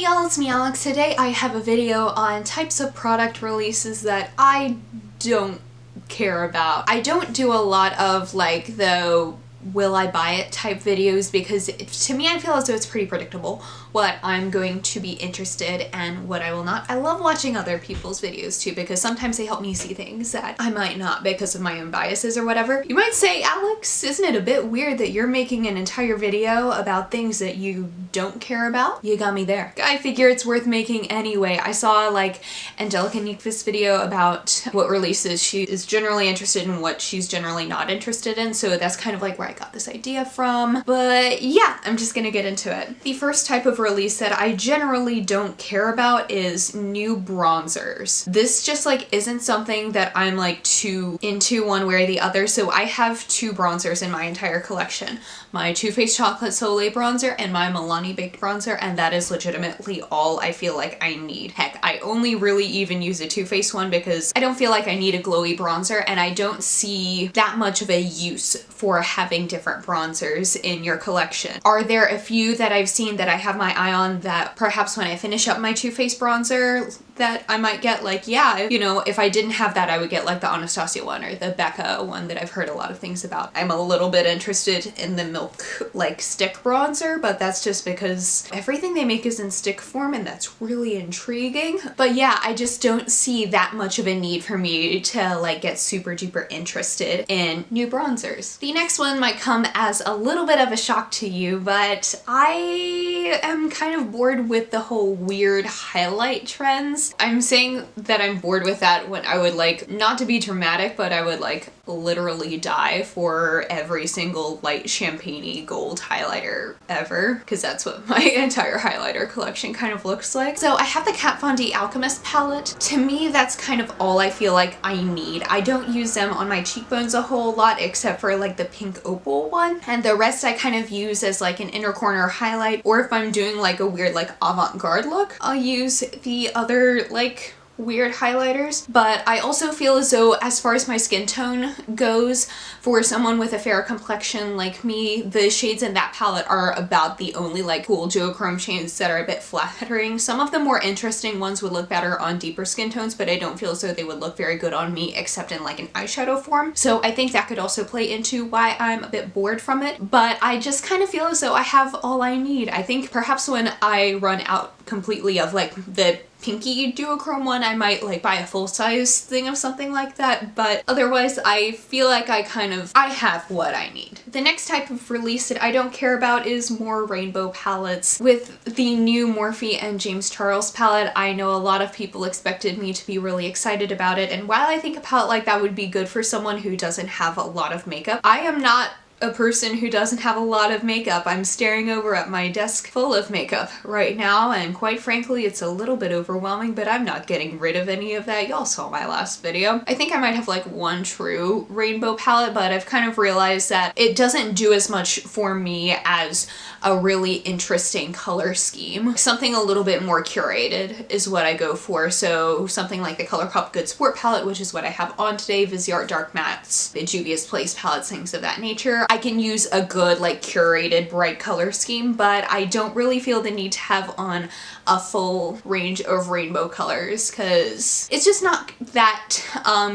y'all, it's me Alex. Today I have a video on types of product releases that I don't care about. I don't do a lot of like the will I buy it type videos because to me I feel as though it's pretty predictable what I'm going to be interested and what I will not. I love watching other people's videos too because sometimes they help me see things that I might not because of my own biases or whatever. You might say, Alex, isn't it a bit weird that you're making an entire video about things that you don't care about? You got me there. I figure it's worth making anyway. I saw like Angelica Nyquist's video about what releases she is generally interested in, what she's generally not interested in, so that's kind of like where I got this idea from. But yeah, I'm just gonna get into it. The first type of release that I generally don't care about is new bronzers. This just like isn't something that I'm like too into one way or the other, so I have two bronzers in my entire collection. My Too Faced Chocolate Soleil bronzer and my Milani Baked bronzer, and that is legitimately all I feel like I need. Heck, I only really even use a Too Faced one because I don't feel like I need a glowy bronzer and I don't see that much of a use for having different bronzers in your collection. Are there a few that I've seen that I have my eye on that perhaps when I finish up my Too Faced bronzer that I might get, like, yeah, you know, if I didn't have that I would get like the Anastasia one or the Becca one that I've heard a lot of things about. I'm a little bit interested in the Milk like stick bronzer, but that's just because everything they make is in stick form and that's really intriguing. But yeah, I just don't see that much of a need for me to like get super duper interested in new bronzers. The next one might come as a little bit of a shock to you, but I am kind of bored with the whole weird highlight trends. I'm saying that I'm bored with that when I would like, not to be dramatic, but I would like literally die for every single light champagne-y gold highlighter ever, because that's what my entire highlighter collection kind of looks like. So I have the Kat Von D Alchemist palette. To me, that's kind of all I feel like I need. I don't use them on my cheekbones a whole lot except for like the pink opal one, and the rest I kind of use as like an inner corner highlight, or if I'm doing like a weird like avant-garde look, I'll use the other like weird highlighters. But I also feel as though as far as my skin tone goes, for someone with a fair complexion like me, the shades in that palette are about the only like cool duochrome shades that are a bit flattering. Some of the more interesting ones would look better on deeper skin tones, but I don't feel as though they would look very good on me except in like an eyeshadow form. So I think that could also play into why I'm a bit bored from it, but I just kind of feel as though I have all I need. I think perhaps when I run out completely of like the pinky duochrome one, I might like buy a full-size thing of something like that, but otherwise I feel like I have what I need. The next type of release that I don't care about is more rainbow palettes. With the new Morphe and James Charles palette, I know a lot of people expected me to be really excited about it, and while I think a palette like that would be good for someone who doesn't have a lot of makeup, I am not a person who doesn't have a lot of makeup. I'm staring over at my desk full of makeup right now, and quite frankly it's a little bit overwhelming, but I'm not getting rid of any of that. Y'all saw my last video. I think I might have like one true rainbow palette, but I've kind of realized that it doesn't do as much for me as a really interesting color scheme. Something a little bit more curated is what I go for. So something like the ColourPop Good Sport palette, which is what I have on today, Viseart Dark Mattes, the Juvia's Place palettes, things of that nature. I can use a good like curated bright color scheme, but I don't really feel the need to have on a full range of rainbow colors because it's just not that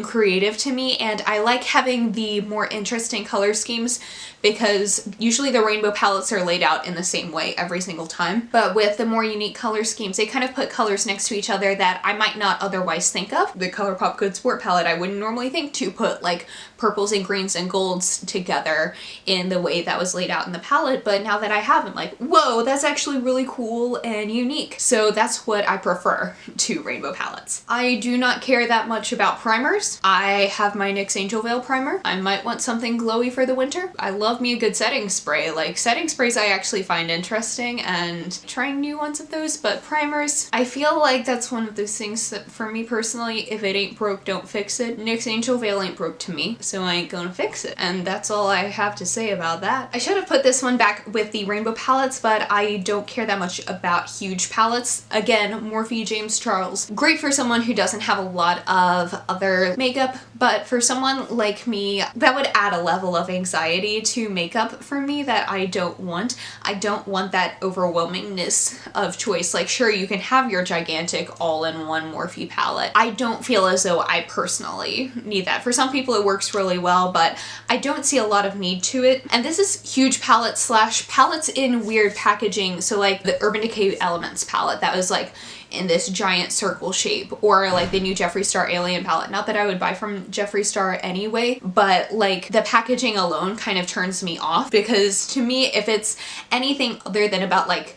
creative to me, and I like having the more interesting color schemes because usually the rainbow palettes are laid out in the same way every single time. But with the more unique color schemes, they kind of put colors next to each other that I might not otherwise think of. The ColourPop Good Sport palette, I wouldn't normally think to put like purples and greens and golds together in the way that was laid out in the palette, but now that I have, I'm like, whoa, that's actually really cool and unique. So that's what I prefer to rainbow palettes. I do not care that much about primers. I have my NYX Angel Veil primer. I might want something glowy for the winter. I love me a good setting spray. Like setting sprays I actually find interesting and trying new ones of those, but primers, I feel like that's one of those things that for me personally, if it ain't broke, don't fix it. NYX Angel Veil ain't broke to me, so I ain't gonna fix it. And that's all I have have to say about that. I should have put this one back with the rainbow palettes, but I don't care that much about huge palettes. Again, Morphe James Charles. Great for someone who doesn't have a lot of other makeup, but for someone like me, that would add a level of anxiety to makeup for me that I don't want. I don't want that overwhelmingness of choice. Like, sure, you can have your gigantic all-in-one Morphe palette. I don't feel as though I personally need that. For some people it works really well, but I don't see a lot of need to it. And this is huge palettes slash palettes in weird packaging. So like the Urban Decay Elements palette that was like in this giant circle shape, or like the new Jeffree Star Alien palette. Not that I would buy from Jeffree Star anyway, but like the packaging alone kind of turns me off, because to me, if it's anything other than about like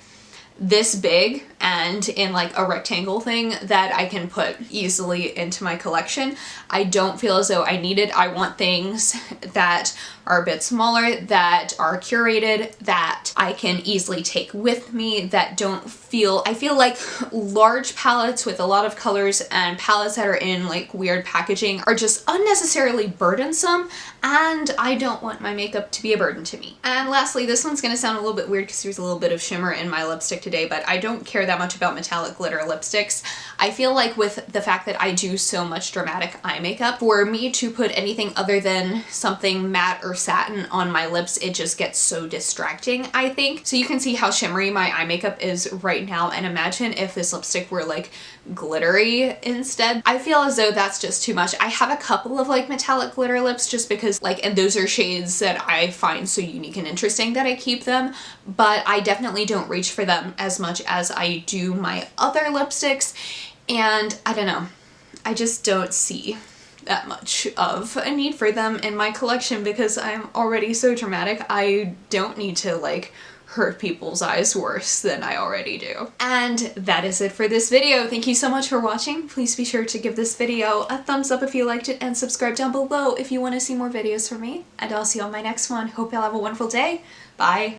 this big and in like a rectangle thing that I can put easily into my collection, I don't feel as though I need it. I want things that are a bit smaller, that are curated, that I can easily take with me, that don't feel, I feel like large palettes with a lot of colors and palettes that are in like weird packaging are just unnecessarily burdensome, and I don't want my makeup to be a burden to me. And lastly, this one's gonna sound a little bit weird because there's a little bit of shimmer in my lipstick today, but I don't care that much about metallic glitter lipsticks. I feel like with the fact that I do so much dramatic eye makeup, for me to put anything other than something matte or satin on my lips, it just gets so distracting, I think. So you can see how shimmery my eye makeup is right now, and imagine if this lipstick were like glittery instead. I feel as though that's just too much. I have a couple of like metallic glitter lips just because like, and those are shades that I find so unique and interesting that I keep them, but I definitely don't reach for them as much as I do my other lipsticks, and I don't know, I just don't see that much of a need for them in my collection because I'm already so dramatic. I don't need to like hurt people's eyes worse than I already do. And that is it for this video. Thank you so much for watching. Please be sure to give this video a thumbs up if you liked it, and subscribe down below if you want to see more videos from me. And I'll see you on my next one. Hope y'all have a wonderful day. Bye.